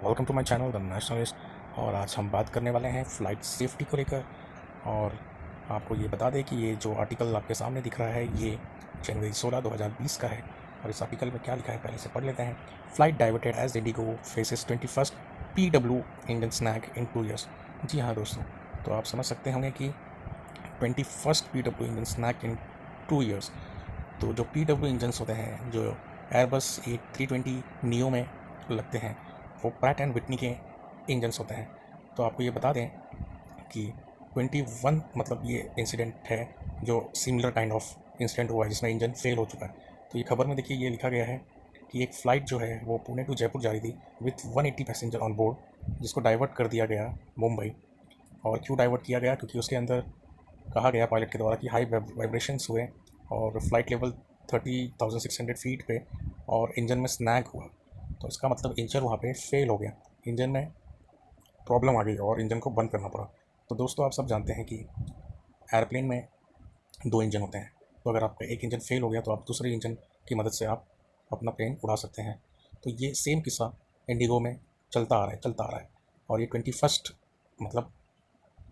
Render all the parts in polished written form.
Welcome to my channel The Nationalist. और आज हम बात करने वाले हैं फ़्लाइट सेफ्टी को लेकर। और आपको ये बता दें कि ये जो आर्टिकल आपके सामने दिख रहा है ये जनवरी 16 2020 का है। और इस आर्टिकल में क्या लिखा है पहले से पढ़ लेते हैं। Flight diverted as IndiGo faces 21st PW engine snag in 2 years। जी हाँ दोस्तों, तो आप समझ सकते होंगे कि 21st PW engine snag in 2 years। तो जो PW इंजन्स होते हैं जो एयरबस A320 नियो में लगते हैं वो प्रैट एंड विटनी के इंजन्स होते हैं। तो आपको ये बता दें कि 21 मतलब ये इंसिडेंट है जो सिमिलर काइंड ऑफ इंसिडेंट हुआ है जिसमें इंजन फेल हो चुका है। तो ये खबर में देखिए ये लिखा गया है कि एक फ़्लाइट जो है वो पुणे टू जयपुर जा रही थी विथ 180 पैसेंजर ऑन बोर्ड, जिसको डाइवर्ट कर दिया गया मुंबई। और क्यों डाइवर्ट किया गया? क्योंकि उसके अंदर कहा गया पायलट के द्वारा कि हाई वाइब्रेशंस हुए और फ्लाइट लेवल 30,600 फीट पे और इंजन में स्नैग हुआ। तो इसका मतलब इंजन वहाँ पे फेल हो गया, इंजन में प्रॉब्लम आ गई और इंजन को बंद करना पड़ा। तो दोस्तों आप सब जानते हैं कि एयरप्लेन में 2 इंजन होते हैं। तो अगर आपका एक इंजन फेल हो गया तो आप दूसरे इंजन की मदद से आप अपना प्लेन उड़ा सकते हैं। तो ये सेम किस्सा इंडिगो में चलता आ रहा है। और ये 21st मतलब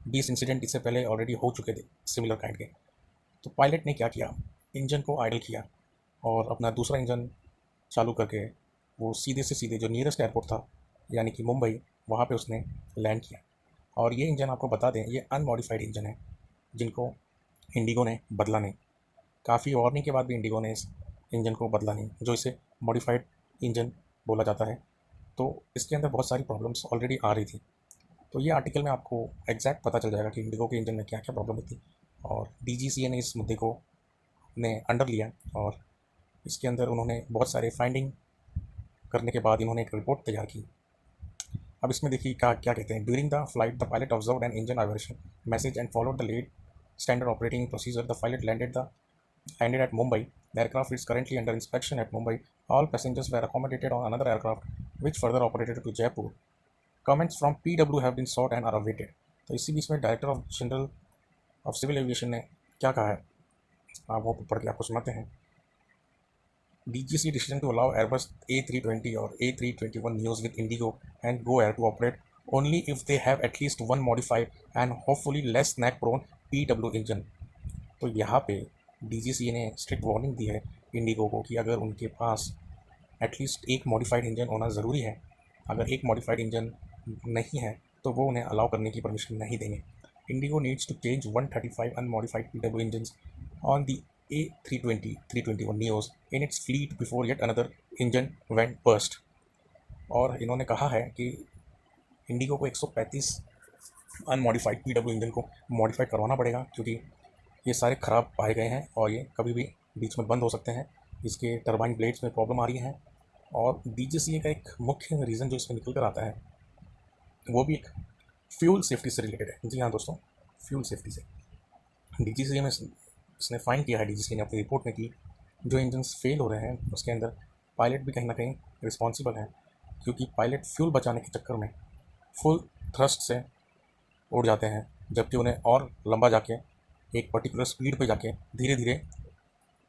20 इंसिडेंट इससे पहले ऑलरेडी हो चुके थे सिमिलर काइंड के। तो पायलट ने क्या किया, इंजन को आइडल किया और अपना दूसरा इंजन चालू करके वो सीधे से सीधे जो नियरेस्ट एयरपोर्ट था यानी कि मुंबई, वहाँ पे उसने लैंड किया। और ये इंजन आपको बता दें ये अनमॉडिफाइड इंजन है जिनको इंडिगो ने बदला नहीं। काफ़ी वार्निंग के बाद भी इंडिगो ने इस इंजन को बदला नहीं, जो इसे मॉडिफाइड इंजन बोला जाता है। तो इसके अंदर बहुत सारी प्रॉब्लम्स ऑलरेडी आ रही थी। तो ये आर्टिकल में आपको एग्जैक्ट पता चल जाएगा कि इंडिगो के इंजन में क्या क्या प्रॉब्लम थी। और DGCA ने इस मुद्दे को ने अंडर लिया और इसके अंदर उन्होंने बहुत सारे फाइंडिंग करने के बाद इन्होंने एक रिपोर्ट तैयार की। अब इसमें देखिए क्या क्या कहते हैं। During the flight the pilot observe an engine vibration message and followed the late standard operating procedure. The pilot landed at Mumbai. The aircraft is currently under inspection at Mumbai. All passengers were accommodated on another aircraft which further operated to Jaipur. Comments from PW have been sought and are awaited। तो इसी बीच में director of general of civil aviation ने क्या कहा है आप वो पढ़ के आपको सुनाते हैं। DGC decision to allow Airbus A320 or A321 neos with Indigo and Go Air to operate only if they have at least one modified and hopefully less snag prone PW engine। तो यहाँ पे DGCA ने strict warning दी है Indigo को कि अगर उनके पास at least एक मॉडिफाइड इंजन होना ज़रूरी है, अगर एक मॉडिफाइड इंजन नहीं है तो वो उन्हें अलाउ करने की परमिशन नहीं देंगे। IndiGo needs to change 135 unmodified PW engines on the A320 321 neos in its fleet before yet another engine went burst. और इन्होंने कहा है कि इंडिगो को 135 अनमॉडिफाइड PW इंजन को मॉडिफाइड करवाना पड़ेगा क्योंकि ये सारे ख़राब पाए गए हैं और ये कभी भी बीच में बंद हो सकते हैं। इसके टरबाइन ब्लेड्स में प्रॉब्लम आ रही है। और DGCA का एक मुख्य रीज़न जो इसमें निकल कर आता है वो भी एक फ्यूल सेफ्टी से रिलेटेड है। जी हाँ दोस्तों, फ्यूल सेफ्टी से DGCA में इसने फाइंड किया है। DGCA ने अपनी रिपोर्ट में कि जो इंजन्स फेल हो रहे हैं उसके अंदर पायलट भी कहीं ना कहीं रिस्पॉन्सिबल है, क्योंकि पायलट फ्यूल बचाने के चक्कर में फुल थ्रस्ट से उड़ जाते हैं, जबकि उन्हें और लंबा जाके एक पर्टिकुलर स्पीड पे जाके धीरे धीरे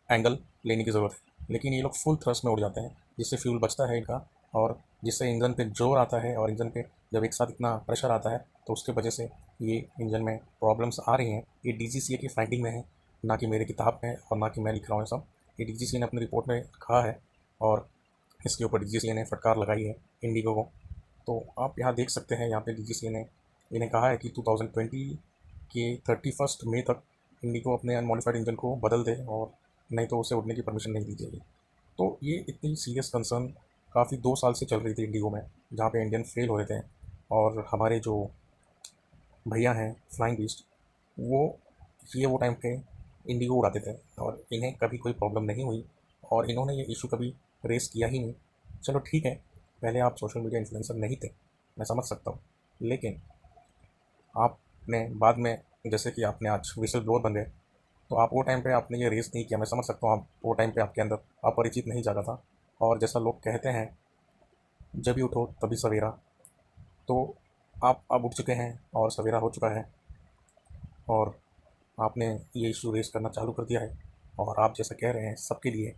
एंगल लेने की ज़रूरत है। लेकिन ये लोग फुल थ्रस्ट में उड़ जाते हैं जिससे फ्यूल बचता है इनका और जिससे इंजन पे जोर आता है। और इंजन पे जब एक साथ इतना प्रेशर आता है तो उसके वजह से ये इंजन में प्रॉब्लम्स आ रही हैं। ये DGCA की फाइंडिंग में है, ना कि मेरी किताब में और ना कि मैं लिख रहा हूँ। सब ये DGCA ने अपनी रिपोर्ट में कहा है और इसके ऊपर DGCA ने फटकार लगाई है इंडिगो को। तो आप यहाँ देख सकते हैं, यहाँ पे DGCA ने इन्हें कहा है कि 2020 के 31 मई तक इंडिगो अपने अनमॉडिफाइड इंजन को बदल दे और नहीं तो उसे उड़ने की परमिशन नहीं दी जाएगी। तो ये इतनी सीरियस कंसर्न काफ़ी 2 साल से चल रही थी इंडिगो में, जहाँ पे इंडियन फेल हो रहे थे। और हमारे जो भैया हैं फ्लाइंग बीस्ट वो टाइम पे इंडिगो उड़ाते थे और इन्हें कभी कोई प्रॉब्लम नहीं हुई और इन्होंने ये इशू कभी रेस किया ही नहीं। चलो ठीक है, पहले आप सोशल मीडिया इन्फ्लुएंसर नहीं थे, मैं समझ सकता हूँ, लेकिन आपने बाद में जैसे कि आपने आज विसल ब्लोअर बन गए तो आप वो टाइम पे आपने ये रेस नहीं किया। मैं समझ सकता हूँ, आप वो टाइम पे आपके अंदर अपरिचित नहीं जागा था। और जैसा लोग कहते हैं जब भी उठो तभी सवेरा, तो आप अब उठ चुके हैं और सवेरा हो चुका है और आपने ये इशू रेस करना चालू कर दिया है। और आप जैसा कह रहे हैं सबके लिए,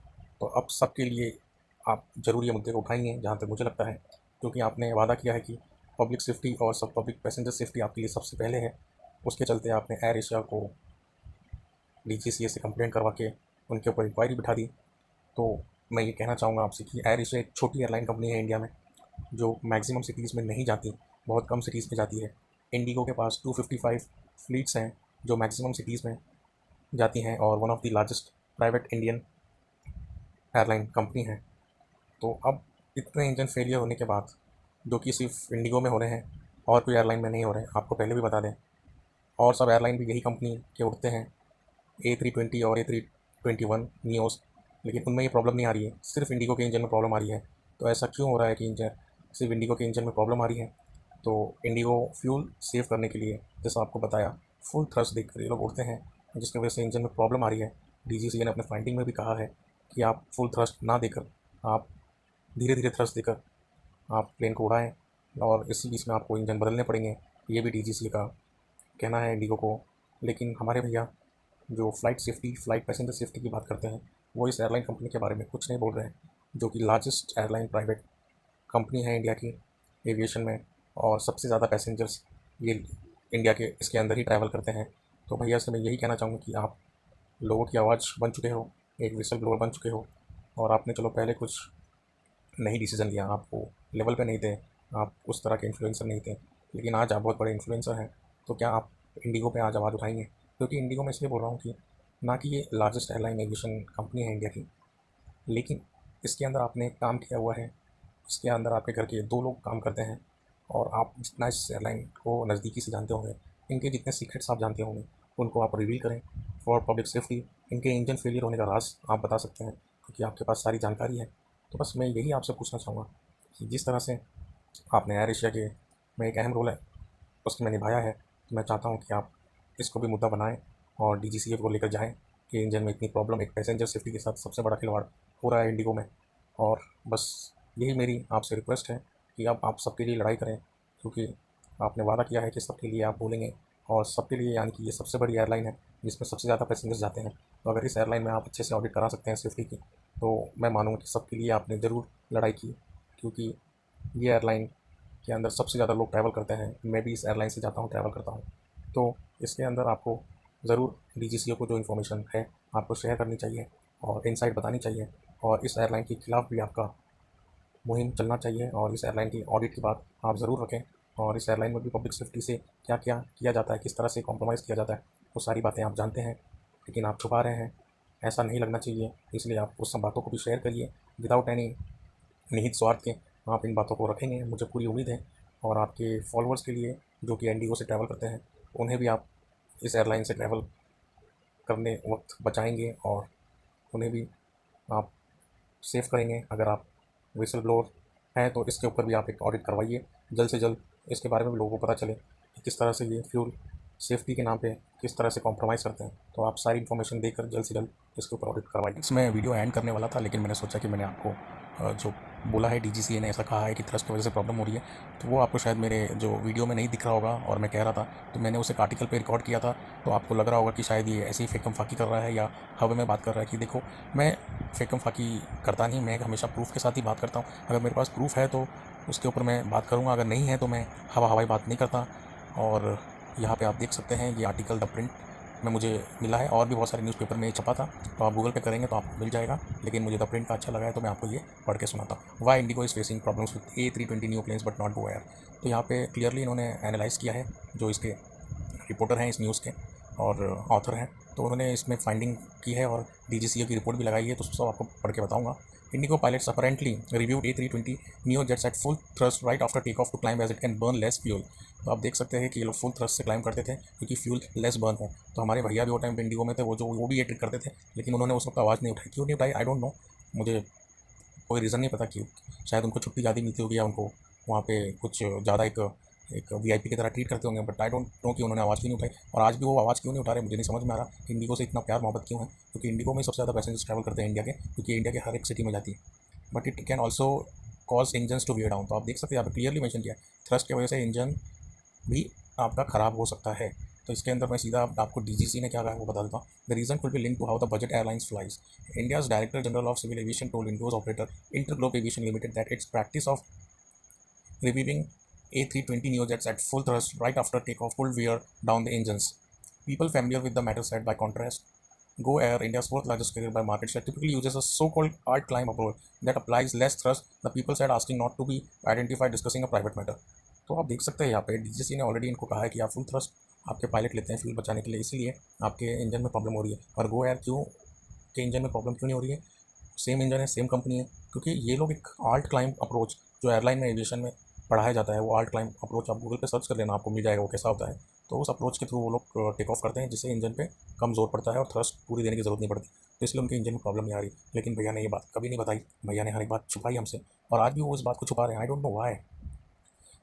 तो अब सबके लिए आप ज़रूर ये मुद्दे को उठाएंगे जहाँ तक मुझे लगता है, क्योंकि आपने वादा किया है कि पब्लिक सेफ्टी और सब पब्लिक पैसेंजर सेफ्टी आपके लिए सबसे पहले है। उसके चलते आपने एयर एशिया को DGCA से कंप्लेंट करवा के उनके ऊपर इंक्वायरी बिठा दी। तो मैं ये कहना चाहूँगा आपसे कि एयर एशिया एक छोटी एयरलाइन कंपनी है इंडिया में, जो मैक्सिमम सिटीज़ में नहीं जाती, बहुत कम सिटीज़ में जाती है। इंडिगो के पास 255 फ्लीट्स हैं जो मैक्सिमम सिटीज़ में जाती हैं और one of the largest private Indian airline company है। तो अब इतने इंजन फेलियर होने के बाद, जो कि सिर्फ इंडिगो में हो रहे हैं और कोई एयरलाइन में नहीं हो रहे हैं, आपको पहले भी बता दें, और सब एयरलाइन भी यही कंपनी के उड़ते हैं, A320 और A321 नियोस, लेकिन उनमें ये प्रॉब्लम नहीं आ रही है, सिर्फ इंडिगो के इंजन में प्रॉब्लम आ रही है। तो ऐसा क्यों हो रहा है कि इंजन सिर्फ इंडिगो के इंजन में प्रॉब्लम आ रही है? तो इंडिगो फ्यूल सेव करने के लिए, जैसा आपको बताया, फुल थ्रस्ट देकर ये लोग उड़ते हैं, जिसकी वजह से इंजन में प्रॉब्लम आ रही है। DGCA ने अपने फाइंडिंग में भी कहा है कि आप फुल थ्रस्ट ना देकर, आप धीरे धीरे थ्रस्ट देकर आप प्लेन को उड़ाएँ, और इसी बीच में आपको इंजन बदलने पड़ेंगे। ये भी DGCA का कहना है इंडिगो को। लेकिन हमारे भैया जो flight safety, flight passenger safety की बात करते हैं, वो इस एयरलाइन कंपनी के बारे में कुछ नहीं बोल रहे हैं, जो कि लार्जेस्ट एयरलाइन प्राइवेट कंपनी है इंडिया की एविएशन में, और सबसे ज़्यादा पैसेंजर्स ये इंडिया के इसके अंदर ही ट्रैवल करते हैं। तो भैया से मैं यही कहना चाहूँगा कि आप लोगों की आवाज़ बन चुके हो, एक विसल ब्लोअर बन चुके हो, और आपने चलो पहले कुछ नहीं डिसीज़न लिया, आप वो लेवल पे नहीं थे, आप उस तरह के इन्फ्लुएंसर नहीं थे, लेकिन आज आप बहुत बड़े इन्फ्लुएंसर हैं। तो क्या आप इंडिगो पे आज आवाज़ उठाएंगे? क्योंकि इंडिगो में इसलिए बोल रहा हूँ कि ना कि ये लार्जेस्ट एयरलाइन एविएशन कंपनी है इंडिया की, लेकिन इसके अंदर आपने काम किया हुआ है, इसके अंदर आपके घर के 2 लोग काम करते हैं, और आप जितना इस एयरलाइन को नज़दीकी से जानते होंगे, इनके जितने सीक्रेट्स आप जानते होंगे, उनको आप रिवील करें फॉर पब्लिक सेफ्टी। इनके इंजन फेलियर होने का राज आप बता सकते हैं, क्योंकि आपके पास सारी जानकारी है। तो बस मैं यही आपसे पूछना चाहूँगा कि जिस तरह से आपने एयर एशिया के में एक अहम रोल है उसमें निभाया है, तो मैं चाहता हूँ कि आप इसको भी मुद्दा बनाएं और DGCA को लेकर जाएं कि इंजन में इतनी प्रॉब्लम, एक पैसेंजर सेफ्टी के साथ सबसे बड़ा खिलवाड़ हो रहा है इंडिगो में। और बस यही मेरी आपसे रिक्वेस्ट है कि अब आप सबके लिए लड़ाई करें, क्योंकि आपने वादा किया है कि सबके लिए आप बोलेंगे, और सबके लिए, यानी कि ये सबसे बड़ी एयरलाइन है जिसमें सबसे ज़्यादा पैसेंजर्स जाते हैं। तो अगर इस एयरलाइन में आप अच्छे से ऑडिट करा सकते हैं सेफ्टी की, तो मैं मानूँगा कि सबके लिए आपने ज़रूर लड़ाई की, क्योंकि ये एयरलाइन के अंदर सबसे ज़्यादा लोग ट्रैवल करते हैं। मैं भी इस एयरलाइन से जाता हूँ, ट्रैवल करता हूँ। तो इसके अंदर आपको ज़रूर DGCA को जो इन्फॉर्मेशन है आपको शेयर करनी चाहिए और इनसाइट बतानी चाहिए, और इस एयरलाइन के खिलाफ़ भी आपका मुहिम चलना चाहिए, और इस एयरलाइन की ऑडिट की बात आप ज़रूर रखें, और इस एयरलाइन में भी पब्लिक सेफ्टी से क्या क्या किया जाता है, किस तरह से कॉम्प्रोमाइज़ किया जाता है, वो सारी बातें आप जानते हैं, लेकिन आप छुपा रहे हैं। ऐसा नहीं लगना चाहिए, इसलिए आप उस सब बातों को भी शेयर करिए विदाउट एनी निहित स्वार्थ के। आप इन बातों को रखेंगे, मुझे पूरी उम्मीद है, और आपके फॉलोअर्स के लिए जो कि इंडिगो से ट्रैवल करते हैं, उन्हें भी आप इस एयरलाइन से ट्रैवल करने वक्त बचाएंगे, और उन्हें भी आप सेफ करेंगे। अगर आप विसल ब्लोअर हैं तो इसके ऊपर भी आप एक ऑडिट करवाइए जल्द से जल्द, इसके बारे में भी लोगों को पता चले कि किस तरह से ये फ्यूल सेफ्टी के नाम पे किस तरह से कॉम्प्रोमाइज़ करते हैं। तो आप सारी इन्फॉर्मेशन देकर जल्द से जल्द इसके ऊपर ऑडिट करवाइए। इसमें वीडियो एंड करने वाला था, लेकिन मैंने सोचा कि मैंने आपको जो बोला है, DGCA ने ऐसा कहा है कि थ्रस्ट की वजह से प्रॉब्लम हो रही है, तो वो आपको शायद मेरे जो वीडियो में नहीं दिख रहा होगा, और मैं कह रहा था तो मैंने उसे एक आर्टिकल पे रिकॉर्ड किया था। तो आपको लग रहा होगा कि शायद ये ऐसे ही फेकम फाकी कर रहा है या हवा में बात कर रहा है। कि देखो, मैं फेकम फाकी करता नहीं, मैं हमेशा प्रूफ के साथ ही बात करता हूँ। अगर मेरे पास प्रूफ है तो उसके ऊपर मैं बात करूँगा, अगर नहीं है तो मैं हवाई बात नहीं करता। और यहाँ पे आप देख सकते हैं ये आर्टिकल द प्रिंट में मुझे मिला है, और भी बहुत सारे न्यूज़पेपर में ये छपा था, तो आप गूगल पे करेंगे तो आपको मिल जाएगा, लेकिन मुझे द प्रिंट का अच्छा लगा है तो मैं आपको ये पढ़ के सुनाता हूँ। Why IndiGo is facing problems with A320 new planes but not Go Air. तो यहाँ पे क्लियरली इन्होंने एनालाइज़ किया है, जो इसके रिपोर्टर हैं इस न्यूज़ के और ऑथर हैं, तो उन्होंने इसमें फाइंडिंग की है और DGCA की रिपोर्ट भी लगाई है, तो सब आपको पढ़ के बताऊँगा। Indigo pilots apparently reviewed A320 neo jets at full thrust right after takeoff to climb as it can burn less fuel। तो आप देख सकते हैं कि ये लोग फुल थ्रस्ट से क्लाइंब करते थे क्योंकि फ्यूल लेस बर्न हो। तो हमारे भैया भी वो टाइम पे इंडिगो में थे, वो भी ये ट्रिक करते थे, लेकिन उन्होंने उस वक्त आवाज़ नहीं उठाई। क्यों नहीं उठाई आई डोंट नो, मुझे कोई रीज़न नहीं पता क्यों। शायद उनको छुट्टी ज़्यादा मिलती होगी, या उनको वहाँ पे कुछ ज़्यादा एक VIP की तरह ट्रीट करते होंगे, बट आई डोंट नो कि उन्होंने आवाज़ क्यों नहीं उठाई। और आज भी वो आवाज़ क्यों नहीं उठा रहे, मुझे नहीं समझ में आ रहा। इंडिगो से इतना प्यार मोहब्बत क्यों है, क्योंकि इंडिगो में सबसे ज़्यादा पैसेंजर्स ट्रैवल करते हैं इंडिया के, क्योंकि इंडिया के हर एक सिटी में जाती है, but it can also cause engines to wear down. तो आप देख सकते हैं, यहाँ पे क्लियरली मेंशन किया है, थ्रस्ट की वजह से इंजन भी आपका ख़राब हो सकता है। तो इसके अंदर मैं सीधा आपको DGCA ने क्या कहा है वो बता देता हूँ। The reason could be link to how the budget airlines flies. India's director general of civil aviation told IndiGo's operator InterGlobe aviation limited that its practice of reviving A320 Neojets at full thrust right after takeoff could wear down the engines. People familiar with the matter said, by contrast, Go Air, India's fourth largest carrier by market share, typically uses a so-called alt climb approach that applies less thrust. The people said, asking not to be identified discussing a private matter. तो आप देख सकते हैं यहाँ पे DGC ने already इनको कहा है कि आप फुल थ्रस्ट आपके पायलट लेते हैं फ्यूल बचाने के लिए, इसलिए आपके इंजन में प्रॉब्लम हो रही है। और गो एयर क्यों के इंजन में प्रॉब्लम क्यों नहीं हो रही है? सेम इंजन है, सेम कंपनी है, क्योंकि ये लोग एक आल्ट क्लाइंब अप्रोच जो एयरलाइन में एविएशन में पढ़ाया जाता है, वो आल्ट क्लाइंब अप्रोच आप गूगल पे सर्च कर लेना, आपको मिल जाएगा वो कैसा होता है। तो उस अप्रोच के थ्रू वो लोग टेक ऑफ करते हैं, जिससे इंजन पे कम जोर पड़ता है और थ्रस्ट पूरी देने की ज़रूरत नहीं पड़ती, तो इसलिए उनके इंजन में प्रॉब्लम नहीं आ रही। लेकिन भैया ने ये बात कभी नहीं बताई, भैया ने हर एक बात छुपाई हमसे, और आज भी वो इस बात को छुपा रहे हैं। I don't know why.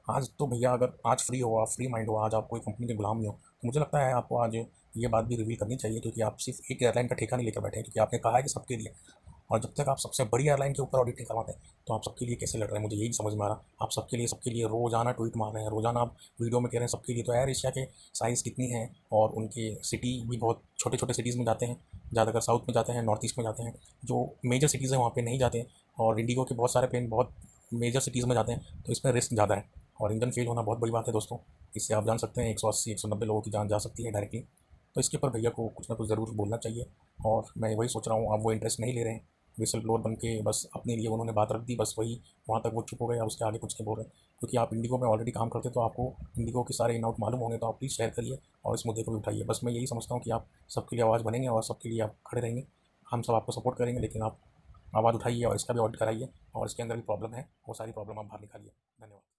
आज तो भैया अगर आज फ्री हो, आप फ्री माइंड हो, आज आप कोई कंपनी के गुलाम नहीं हो, तो मुझे लगता है आपको आज ये बात भी रिवील करनी चाहिए, क्योंकि आप सिर्फ एक एयरलाइन का ठेका नहीं लेकर बैठे हैं, क्योंकि आपने कहा है कि सबके लिए। और जब तक आप सबसे बड़ी एयरलाइन के ऊपर ऑडिट नहीं करवाते तो आप सबके लिए कैसे लड़ रहे हैं? मुझे यही समझ में आ रहा। आप सबके लिए रोज़ाना ट्वीट मार रहे हैं, रोज़ाना आप वीडियो में कह रहे हैं सबके लिए। तो एयर एशिया के साइज़ कितनी है, और उनके सिटी भी बहुत छोटे छोटे सिटीज़ में जाते हैं, ज़्यादातर साउथ में जाते हैं, नॉर्थ ईस्ट में जाते हैं, जो मेजर सिटीज़ हैं वहाँ पे नहीं जाते हैं। और इंडिगो के बहुत सारे प्लेन बहुत मेजर सिटीज़ में जाते हैं, तो इसमें रिस्क ज़्यादा है, और इंजन फेल होना बहुत बड़ी बात है दोस्तों। इससे आप जान सकते हैं 180 190 लोगों की जान जा सकती है डायरेक्टली। तो इसके ऊपर भैया को कुछ ना कुछ ज़रूर बोलना चाहिए, और मैं वही सोच रहा हूँ, अब वो इंटरेस्ट नहीं ले रहे हैं। विसल ब्लोअर बन के बस अपने लिए उन्होंने बात रख दी, बस वही वहाँ तक वो चुप हो गए, अब उसके आगे कुछ नहीं बोल रहे। क्योंकि आप इंडिगो में ऑलरेडी काम करते, तो आपको इंडिगो के सारे इन आउट मालूम होंगे, तो आप प्लीज़ शेयर करिए और इस मुद्दे को भी उठाइए। बस मैं यही समझता हूँ कि आप सबके लिए आवाज़ बनेंगे और सबके लिए आप खड़े रहेंगे, हम सब आपको सपोर्ट करेंगे, लेकिन आप आवाज़ उठाइए और इसका भी ऑडिट कराइए, और इसके अंदर भी प्रॉब्लम है, वो सारी प्रॉब्लम आप बाहर निकालिए। धन्यवाद।